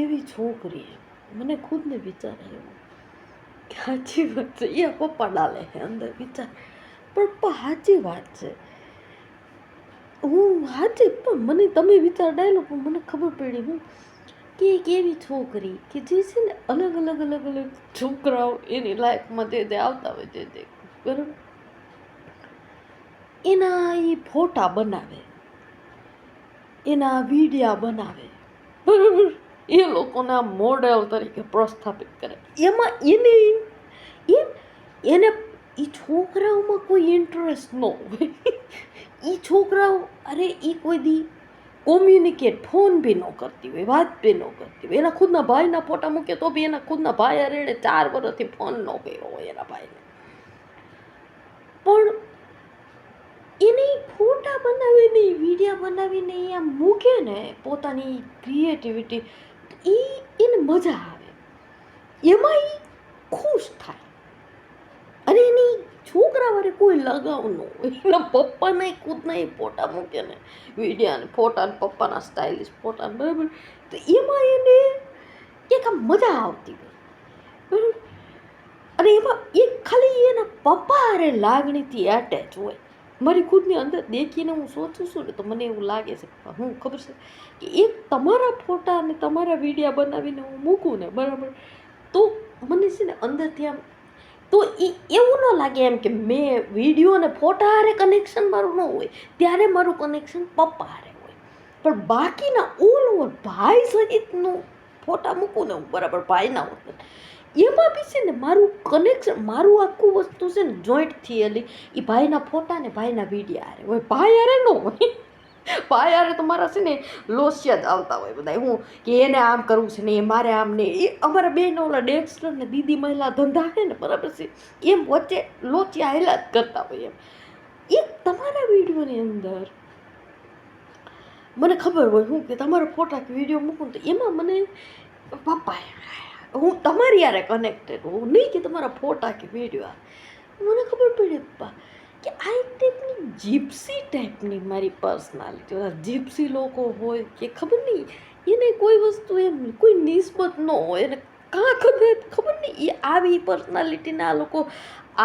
એવી છોકરી મને ખુદને વિચાર આવ્યો કે સાચી વાત છે. એ પપ્પા ડાલે છે અંદર વિચાર, પપ્પા સાચી વાત છે. હું સાચી પણ મને તમે વિચાર ડાયલો પણ મને ખબર પડી હું કે એક એવી છોકરી કે જે છે ને અલગ અલગ અલગ અલગ છોકરાઓ એની લાઈફમાં જે આવતા હોય જે બરાબર એના એ ફોટા બનાવે, એના વિડીયા બનાવે, બરાબર એ લોકોના મોડેલ તરીકે પ્રસ્થાપિત કરે. એમાં એને એ છોકરાઓમાં કોઈ ઇન્ટરેસ્ટ ન હોય. એ છોકરાઓ અરે એ કોઈ દી કોમ્યુનિકેટ ફોન બી ન કરતી હોય, વાત બી ન કરતી હોય. એના ખુદના ભાઈના ફોટા મૂકે તો બી એના ખુદના ભાઈ અરે 4 વર્ષથી ફોન ન કર્યો હોય એના ભાઈને. પણ એને ફોટા બનાવીને વિડીયા બનાવીને એ આમ મૂકે ને પોતાની ક્રિએટિવિટી, એને મજા આવે, એમાં એ ખુશ થાય. અને એની છોકરા વાળે કોઈ લગાવ ન હોય. એના પપ્પાના ખુદના એ ફોટા મૂકે ને વિડીયા ને ફોટા ને પપ્પાના સ્ટાઇલિશ ફોટા બરાબર, તો એમાં એને એક આમ મજા આવતી હોય બરાબર. અને એમાં એ ખાલી એના પપ્પા હારે લાગણીથી એટેચ હોય. મારી ખુદની અંદર દેખીને હું સોચું છું ને તો મને એવું લાગે છે, હું ખબર છે કે એક તમારા ફોટા અને તમારા વિડીયા બનાવીને હું મૂકું ને બરાબર, તો મને છે ને અંદરથી આમ તો એ એવું ન લાગે એમ કે મેં વિડીયો અને ફોટા હારે કનેક્શન મારું ન હોય, ત્યારે મારું કનેક્શન પપ્પા હારે હોય. પણ બાકીના ઓલ ઓવર ભાઈ સહિતનું ફોટા મૂકું ને હું બરાબર ભાઈના હોય એમાં બી છે ને મારું કનેક્શન, મારું આખું વસ્તુ છે ને જોઈન્ટ થયેલી એ ભાઈના ફોટા ને ભાઈના વિડીયા હારે હોય. ભાઈ હારે ન હોય. ભાઈ હારે તો મારા છે ને લોસિયા જ આવતા હોય બધા. હું કે એને આમ કરવું છે ને મારે આમ ને એ અમારા બેન ઓલા ડેક્સ્ટર ને દીદી મહિલા ધંધા છે ને બરાબર છે એમ વચ્ચે લોચિયા હાલ્યા જ કરતા હોય. એમ તમારા વિડીયોની અંદર મને ખબર હોય હું કે તમારો ફોટા કે વિડીયો મૂકું તો એમાં મને પપ્પા હું તમારી યારે કનેક્ટેડ હોઉં, નહીં કે તમારા ફોટા કે વિડીયો. મને ખબર પડી પપ્પા કે આ એક ટાઈપની જીપ્સી ટાઈપની મારી પર્સનાલિટી. ઓલા જીપ્સી લોકો હોય કે ખબર નહીં એને કોઈ વસ્તુ એમ કોઈ નિસ્બત ન હોય એને કાં ખબર નહીં એ આવી પર્સનાલિટીના આ લોકો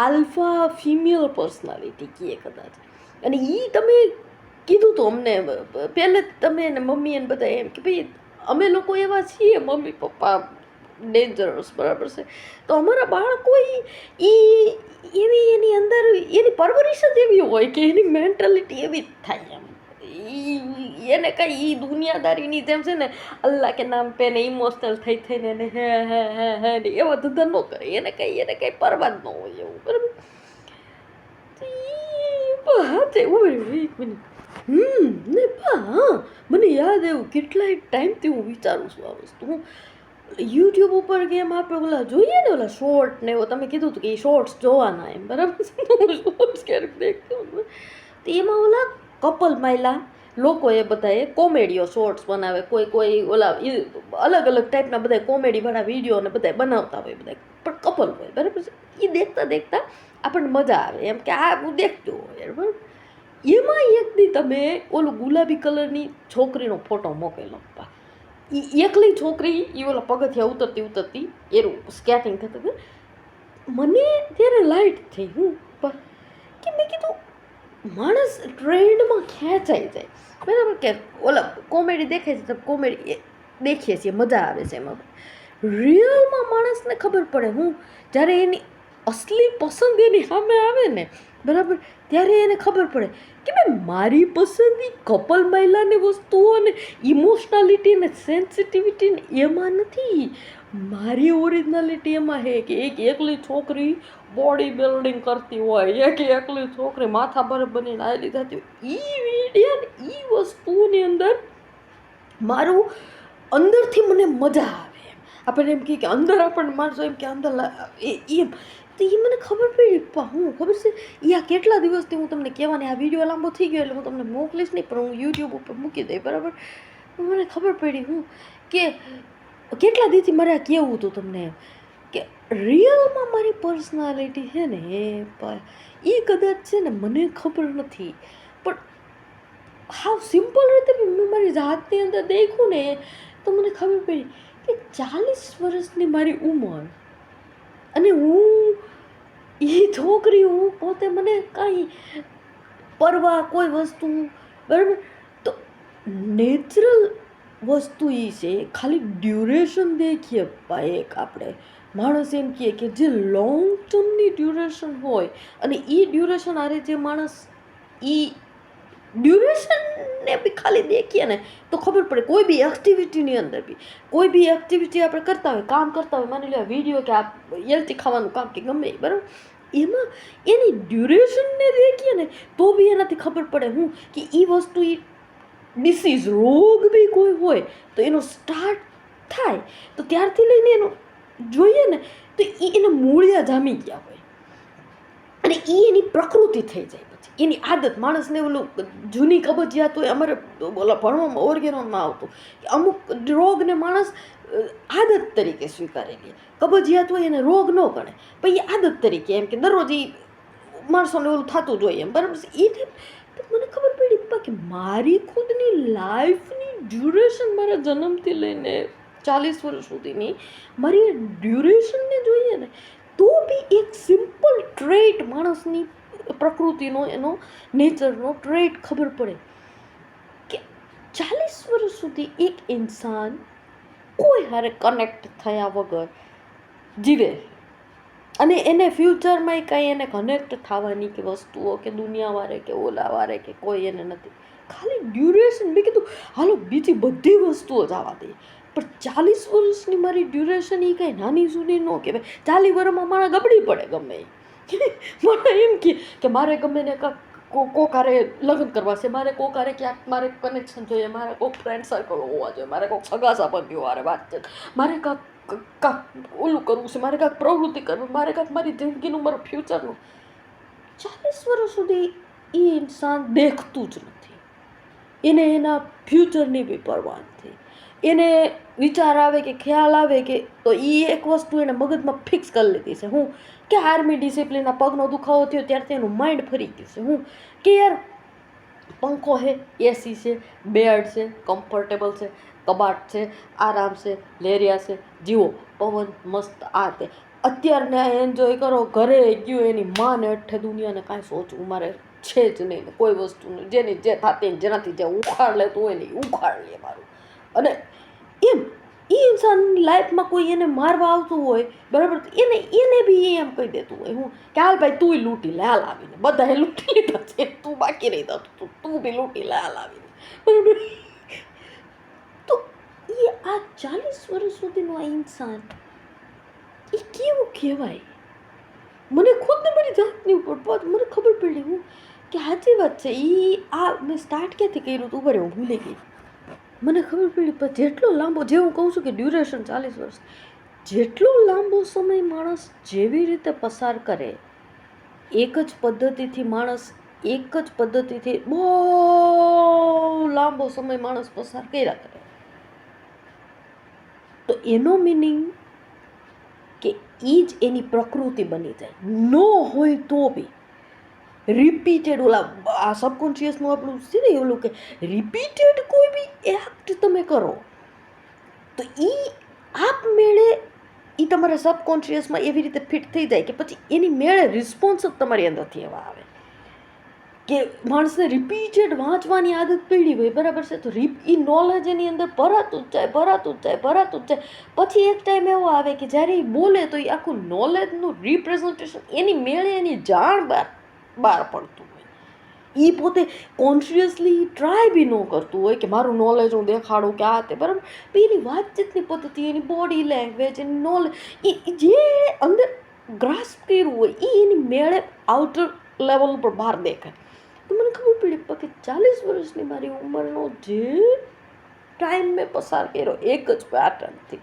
આલ્ફા ફિમેલ પર્સનાલિટી કહે કદાચ. અને એ તમે કીધું તો અમને પહેલે તમે ને મમ્મી એને બધા એમ કે ભાઈ અમે લોકો એવા છીએ મમ્મી પપ્પા ડેન્જરસ બરાબર છે, તો અમારા બાળકો એવી એની અંદર એની પરવરિશ જ એવી હોય કે એની મેન્ટાલિટી એવી જ થાય. એમ એને કંઈ એ દુનિયાદારીની જેમ છે ને અલ્લાહ કે નામ પે ને ઇમોશનલ થઈ થઈને એને હે ને એવા ધંધા ન કરે. એને કંઈ પરવા જ ન હોય એવું બરાબર. એક મિનિટ ને હા મને યાદ આવ્યું કેટલાય ટાઈમથી હું વિચારું છું આ વસ્તુ. હું યુટ્યુબ ઉપર ગેમ આપણે ઓલા જોઈએ ને ઓલા શોર્ટ ને એવો તમે કીધું હતું કે એ શોર્ટ્સ જોવાના એમ બરાબર. શોર્ટ્સ ક્યારેક દેખતો તો એમાં ઓલા કપલ માયલા લોકો એ બધાએ કોમેડીઓ શોર્ટ્સ બનાવે, કોઈ ઓલા અલગ અલગ ટાઈપના બધા કોમેડીવાળા વિડીયો ને બધા બનાવતા હોય બધા પણ કપલ હોય બરાબર છે. એ દેખતા દેખતા આપણને મજા આવે એમ કે આ હું દેખતું હોય બરાબર. એમાં એક દી તમે ઓલું ગુલાબી કલરની છોકરીનો ફોટો મોકલેલો. એ એકલી છોકરી એ ઓલા પગથિયા ઉતરતી એનું સ્કેટિંગ થતું હતું. મને ત્યારે લાઇટ થઈ હું કે મેં કીધું માણસ ટ્રેન્ડમાં ખેંચાઈ જાય બરાબર કે ઓલા કોમેડી દેખાય છે તો કોમેડી દેખીએ છીએ મજા આવે છે એમાં. રિયલમાં માણસને ખબર પડે હું જ્યારે એની અસલી પસંદ એની સામે આવે ને બરાબર ત્યારે એને ખબર પડે કે ભાઈ મારી પસંદ કપલ મહિલાની વસ્તુઓ ને ઇમોશનાલિટી ને સેન્સિટિવિટી ને એમાં નથી. મારી ઓરિજિનાલિટી એમાં છે કે એક એકલી છોકરી બોડી બિલ્ડિંગ કરતી હોય, એકલી છોકરી માથા બરફ બનીને આવેલી થતી હોય. એ વિડીયો ને એ વસ્તુની અંદર મારું અંદરથી મને મજા આવે. આપણને એમ કે અંદર આપણને માણસો એમ કે અંદર એમ તો એ મને ખબર પડી હું ખબર છે એ આ કેટલા દિવસથી હું તમને કહેવાની આ વિડીયો લાંબો થઈ ગયો એટલે હું તમને મોકલીશ નહીં પણ હું યુટ્યુબ ઉપર મૂકી દઈ બરાબર. મને ખબર પડી હું કે કેટલા દિવસથી મારે આ કહેવું હતું તમને કે રિયલમાં મારી પર્સનાલિટી છે ને એ કદાચ છે ને મને ખબર નથી પણ હાવ સિમ્પલ રીતે મેં મારી જાતની અંદર દેખ્યું ને તો મને ખબર પડી કે 40 વર્ષની મારી ઉંમર અને હું એ છોકરી, હું પોતે મને કાંઈ પરવા કોઈ વસ્તુ, બરાબર. તો નેચરલ વસ્તુ એ છે, ખાલી ડ્યુરેશન દેખીએ ભાઈ. એક આપણે માણસ એમ કહે કે જે લોંગ ટર્મની ડ્યુરેશન હોય અને એ ડ્યુરેશન આરે જે માણસ એ ડ્યુરેશનને બી ખાલી દેખીએ ને તો ખબર પડે. કોઈ બી એક્ટિવિટીની અંદર બી કોઈ બી એક્ટિવિટી આપણે કરતા હોય, કામ કરતા હોય, માની લો વિડીયો કે આ હેલ્થી ખાવાનું કામ કે ગમે, બરાબર, એમાં એની ડ્યુરેશનને દેખીએ ને તો બી એનાથી ખબર પડે હું કે એ વસ્તુ, એ ડિસીઝ, રોગ બી કોઈ હોય તો એનો સ્ટાર્ટ થાય તો ત્યારથી લઈને એનું જોઈએ ને તો એના મૂળિયા જામી ગયા હોય અને એ એની પ્રકૃતિ થઈ જાય. પછી એની આદત, માણસને ઓલું જૂની કબજિયાત હોય, અમારે ઓલા ભણવામાં ઓર્ગેનોમાં આવતું કે અમુક રોગને માણસ આદત તરીકે સ્વીકારી લે. કબજિયાત હોય એને રોગ ન ગણે, પણ એ આદત તરીકે, એમ કે દરરોજ એ માણસોને ઓલું થતું જોઈએ એમ, બરાબર. એ મને ખબર પડી કે મારી ખુદની લાઈફની ડ્યુરેશન, મારા જન્મથી લઈને 40 વર્ષ સુધીની મારી ડ્યુરેશનને જોઈએ ને તો બી એક સિમ્પલ ટ્રેટ, માણસની પ્રકૃતિનો, એનો નેચરનો ટ્રેટ ખબર પડે કે 40 વર્ષ સુધી એક ઇન્સાન કોઈ હારે કનેક્ટ થયા વગર જીવે અને એને ફ્યુચરમાં કાંઈ એને કનેક્ટ થવાની કે વસ્તુઓ કે દુનિયાવાળે કે ઓલાવાળે કે કોઈ એને નથી. ખાલી ડ્યુરેશન. મેં કીધું હાલો બીજી બધી વસ્તુઓ જ આવવા દઈએ, પણ 40 વર્ષની મારી ડ્યુરેશન એ કાંઈ નાની સૂની ન કહેવાય. 40 વર્ષમાં મારા ગબડી પડે ગમે એ. મારે એમ કે મારે ગમે ને કોકારે લગ્ન કરવા છે, મારે કોકારે ક્યાંક મારે કનેક્શન જોઈએ, મારે કોઈક ફ્રેન્ડ સર્કલ હોવા જોઈએ, મારે કોઈક સગા સંબંધીઓ વારે વાતચીત, મારે કાંક ઓલું કરવું છે, મારે કાંઈક પ્રવૃત્તિ કરવી, મારે કાંઈક મારી જિંદગીનું, મારું ફ્યુચરનું. 40 વર્ષ સુધી એ ઇન્સાન દેખતું જ નથી. એને એના ફ્યુચરની બી પરવા નથી. એને વિચાર આવે કે ખ્યાલ આવે કે તો એ એક વસ્તુ એને મગજમાં ફિક્સ કરી લીધી છે હું કે આર્મી ડિસિપ્લિનના પગનો દુખાવો થયો ત્યારથી એનું માઇન્ડ ફરી ગયું છે હું કે યાર પંખો છે, એસી છે, બેડ છે, કમ્ફર્ટેબલ છે, કબાટ છે, આરામ છે, લેરિયા છે, જીવો પવન મસ્ત. આ તે અત્યારને એન્જોય કરો. ઘરે ગયું એની માને અઠે દુનિયાને કાંઈ સોચવું મારે છે જ નહીં. કોઈ વસ્તુનું જેની જે થતી જેનાથી જે ઉખાડ લેતું હોય ને એ ઉખાડ લે મારું. અને એમ એ ઇન્સાનની લાઈફમાં કોઈ એને મારવા આવતું હોય, બરાબર, એને બી એમ કહી દેતું હોય હું કે હાલ ભાઈ તુંય લૂંટી લે, હાલ આવીને બધાએ લૂંટી લીધા છે, તું બાકી રહી દઉં, તું બી લૂંટી લે, હાલ આવીને, બરાબર. તો એ આ 40 વર્ષ સુધીનો આ ઇન્સાન એ કેવું કહેવાય? મને ખુદને મારી જાતની ઉપર મને ખબર પડી હું કે સાચી વાત છે. આ મેં સ્ટાર્ટ ક્યાંથી કર્યું હતું બરાબર હું ભૂલી ગઈ. મને ખબર પડી પણ જેટલો લાંબો, જે હું કહું છું કે ડ્યુરેશન 40 વર્ષ, જેટલો લાંબો સમય માણસ જેવી રીતે પસાર કરે, એક જ પદ્ધતિથી માણસ, એક જ પદ્ધતિથી બહુ લાંબો સમય માણસ પસાર કર્યા કરે, તો એનો મિનિંગ કે એ જ એની પ્રકૃતિ બની જાય. ન હોય તો બી રિપીટેડ, ઓલા આ સબકોન્શિયસનું આપણું છે ને ઓલું કે રિપીટેડ કોઈ બી એક્ટ તમે કરો તો એ આપમેળે એ તમારા સબકોન્શિયસમાં એવી રીતે ફિટ થઈ જાય કે પછી એની મેળે રિસ્પોન્સ જ તમારી અંદરથી એવા આવે કે માણસને રિપીટેડ વાંચવાની આદત પડી હોય, બરાબર છે, તો એ નોલેજ એની અંદર ભરાતું જ જાય. પછી એક ટાઈમ એવો આવે કે જ્યારે એ બોલે તો એ આખું નોલેજનું રિપ્રેઝન્ટેશન એની મેળે એની જાણ બહાર પડતું હોય. એ પોતે કોન્શિયસલી ટ્રાય બી ન કરતું હોય કે મારું નોલેજ હું દેખાડું કે આ તે, બરાબર. એની વાતચીતની પદ્ધતિ, એની બોડી લેંગ્વેજ, એની નોલેજ, એ જે અંદર ગ્રાસ્પ કર્યું હોય એ એની મેળે આઉટર લેવલ ઉપર બહાર દેખાય. તો મને ખબર પડી કે 40 વર્ષની મારી ઉંમરનો જે ટાઈમ મેં પસાર કર્યો એક જ પેટર્નથી,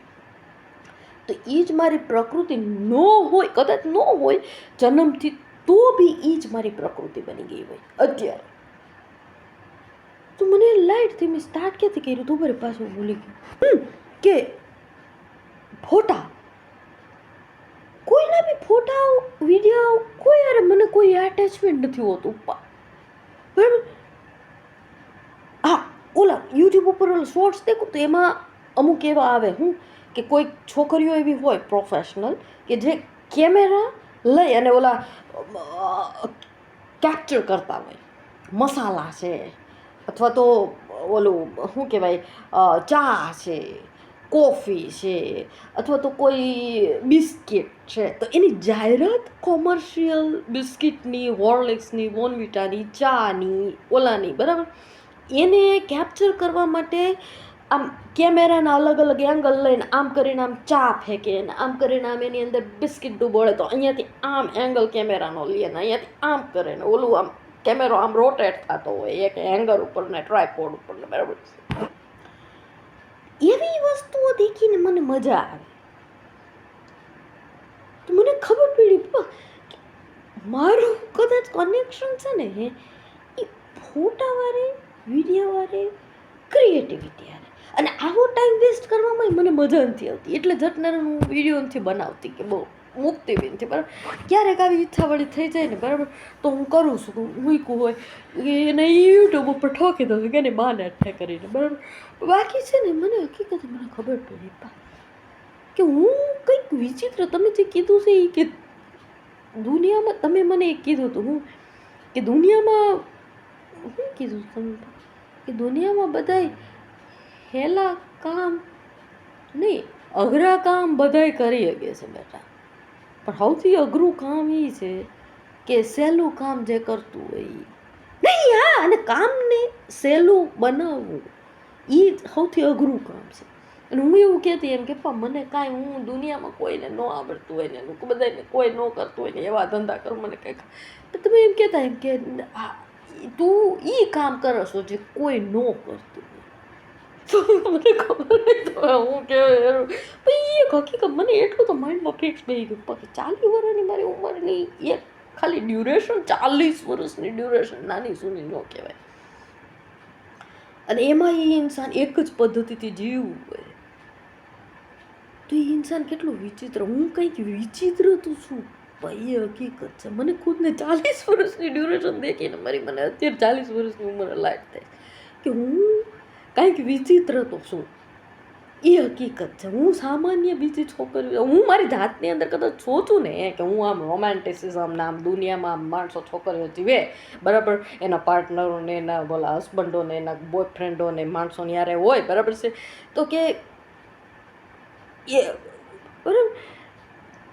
તો એ જ મારી પ્રકૃતિ ન હોય, કદાચ ન હોય જન્મથી, તો બી એ જ મારી પ્રકૃતિ બની ગઈ હોય અત્યારે. તો મને લાઇટથી મેં સ્ટાર્ટ ક્યાંથી કર્યું હતું બરે પાછું ભૂલી ગયું કે ફોટા, કોઈના બી ફોટા, વિડીયો, કોઈ યાર મને કોઈ એટેચમેન્ટ નથી હોતું, બરાબર. હા, ઓલા યુટ્યુબ ઉપર ઓલા શોર્ટ્સ દેખું તો એમાં અમુક એવા આવે કે કોઈ છોકરીઓ એવી હોય પ્રોફેશનલ કે જે કેમેરા લઈ અને ઓલા કેપ્ચર કરતા હોય, મસાલા છે અથવા તો ઓલું શું કહેવાય ચા છે, કોફી છે, અથવા તો કોઈ બિસ્કિટ છે, તો એની જાહેરાત કોમર્શિયલ બિસ્કિટની, હોર્લિક્સની, બોર્નવિટાની, ચાની, ઓલાની, બરાબર, એને કેપ્ચર કરવા માટે આમ કેમેરાના અલગ અલગ એંગલ લઈને આમ કરીને આમ ચા ફેંકે ને આમ કરીને આમ એની અંદર બિસ્કિટ ડૂબોળે, તો અહીંયાથી આમ એંગલ કેમેરાનો લે ને અહીંયાથી આમ કરે ને ઓલું આમ કેમેરો આમ રોટેટ થતો હોય એક એંગલ ઉપર ને ટ્રાયપોડ ઉપર ને, બરાબર. એવી વસ્તુઓ દેખીને મને મજા આવે. તો મને ખબર પડી મારું કદાચ કનેક્શન છે ને એ ફોટાવાળી, વિડીયોવાળી, ક્રિએટિવિટી આવે. અને આવો ટાઈમ વેસ્ટ કરવામાં મને મજા નથી આવતી, એટલે જટને હું વિડીયો નથી બનાવતી કે બહુ મૂકતી બી નથી, બરાબર. ક્યારેક આવી ઈચ્છાવાળી થઈ જાય ને, બરાબર, તો હું કરું છું, મૂક્યું હોય એને યુટ્યુબ ઉપર ઠોકી દઉં કે એને બાને અઠે કરીને, બરાબર. બાકી છે ને મને હકીકત મને ખબર પડી કે હું કંઈક વિચિત્ર, તમે જે કીધું છે એ કે દુનિયામાં, તમે મને એ કીધું હતું હું કે દુનિયામાં શું કીધું તમે કે દુનિયામાં બધાય હેલા કામ નહીં, અઘરા કામ બધાય કરી શકે છે બેટા, પણ સૌથી અઘરું કામ એ છે કે સહેલું કામ જે કરતું હોય નહીં. હા, અને કામને સહેલું બનાવવું એ સૌથી અઘરું કામ છે. અને હું એવું કહેતી એમ કે મને કાંઈ, હું દુનિયામાં કોઈને ન આવડતું હોય ને બધાને કોઈ ન કરતું હોય ને એવા ધંધા કરું, મને કંઈક. તમે એમ કહેતા એમ કે તું એ કામ કરો છો જે કોઈ ન કરતું હોય, મને ખબર નહીં હું કહેવાય ભાઈ એક હકીકત મને એટલું તો માઇન્ડમાં ફિક્સ થઈ ગયું કે 40 વર્ષની મારી ઉંમરની એક ખાલી ડ્યુરેશન, 40 વર્ષની ડ્યુરેશન નાની સૂની ન કહેવાય. અને એમાં એ ઇન્સાન એક જ પદ્ધતિથી જીવવું હોય તો એ ઇન્સાન કેટલું વિચિત્ર. હું કંઈક વિચિત્ર તો છું ભાઈ, એ હકીકત છે. મને ખુદને 40 વર્ષની ડ્યુરેશન દેખીને મને અત્યારે 40 વર્ષની ઉંમરે લાઈટ થાય કે હું કાંઈક વિચિત્ર તો છું, એ હકીકત છે. હું સામાન્ય બીજી છોકરીઓ, હું મારી જાતની અંદર કદાચ સોચું ને કે હું આમ રોમેન્ટિસિઝમ આમ દુનિયામાં આમ માણસો છોકરીઓ જીવે, બરાબર, એના પાર્ટનરોને, એના બોલા હસબન્ડોને, એના બોયફ્રેન્ડોને, માણસોની યારે હોય, બરાબર છે, તો કે એ બરાબર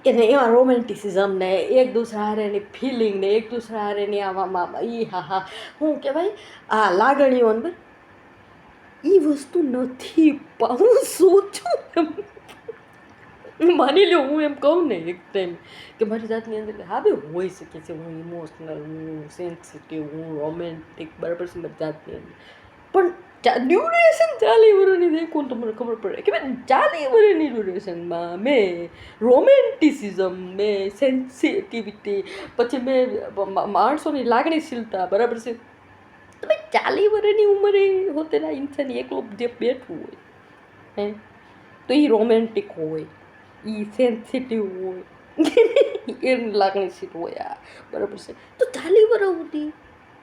એને એવા રોમેન્ટિસિઝમ ને એક દૂસરા હારેની ફિલિંગ ને એક દૂસરા હારેની આવામાં એ હા શું કહેવાય આ લાગણીઓ ને એ વસ્તુ નથી. હું સોચું માની લો, હું એમ કહું ને એક ટાઈમ કે મારી જાતની અંદર હા બે હોઈ શકે છે, હું ઇમોશનલ, હું સેન્સિટિવ, હું રોમેન્ટિક, બરાબર છે મારી જાતની અંદર, પણ ડ્યુરેશન 40 વર્ષની દેખું તો મને ખબર પડે કે ભાઈ 40 વર્ષની ડ્યુરેશનમાં મેં રોમેન્ટિસિઝમ, મેં સેન્સિટિવિટી, પછી મેં માણસોની લાગણીશીલતા, બરાબર છે. તો ભાઈ 40 વર્ષની ઉંમરે હોતેના ઇન્સાન એકલો જે બેઠું હોય હે, તો એ રોમેન્ટિક હોય, એ સેન્સિટિવ હોય, એની લાગણીશીલ હોય, આ બરાબર છે. તો 40 વર્ષ સુધી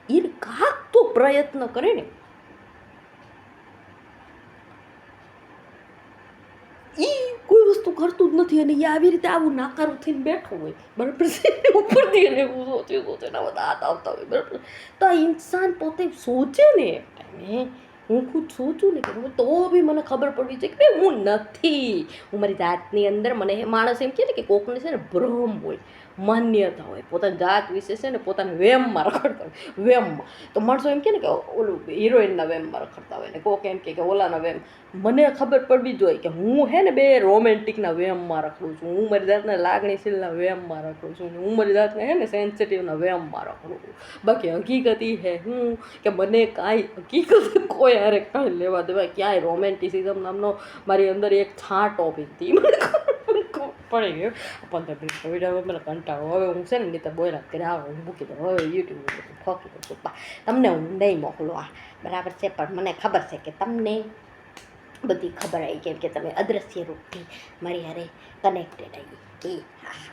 એને કાંક તો પ્રયત્ન કરે ને, એ કોઈ વસ્તુ કરતું જ નથી અને એ આવી રીતે આવું નાકારું થઈને બેઠું હોય, બરાબર છે, ઉપરથી એને એવું સોચે ના બધા હાથ આવતા હોય, બરાબર. તો આ ઇન્સાન પોતે સોચે ને એક ટાઈમે, હું ખુદ સોચું ને કે તો બી મને ખબર પડવી જોઈએ કે ભાઈ હું નથી, હું મારી જાતની અંદર, મને માણસ એમ કહે ને કે કોકને છે ને ભ્રમ હોય, માન્યતા હોય, પોતાની જાત વિશે છે ને પોતાને વેમમાં રખડતા હોય, વેમમાં. તો માણસો એમ કહે ને કે ઓલું હિરોઈનના વેમમાં રખડતા હોય ને કોક એમ કે ઓલાના વેમ. મને ખબર પડવી જોઈએ કે હું હે ને બે રોમેન્ટિકના વેમમાં રખડું છું, હું મારી જાતને લાગણીશીલના વેમમાં રખડું છું, હું મારી જાતને હે ને સેન્સિટિવના વેમમાં રખડું છું. બાકી હકીકત એ હે હું કે મને કાંઈ હકીકત કોઈ હારે કાંઈ લેવા દેવા, ક્યાંય રોમેન્ટિસિઝમ નામનો મારી અંદર એક છાંટો પીતી મને પડી ગયો. 15 મિનિટનો વિડીયો મને કંટાળો, હવે હું છે ને નહીં તો બોલ્યા કરે આવો હું મૂકી દઉં, હવે યુટ્યુબ ફોકી દઉં છું. તમને હું નહીં મોકલું બરાબર છે, પણ મને ખબર છે કે તમને બધી ખબર આવી, કેમ કે તમે અદ્રશ્ય રૂપથી મારી હારે કનેક્ટેડ આવી. હા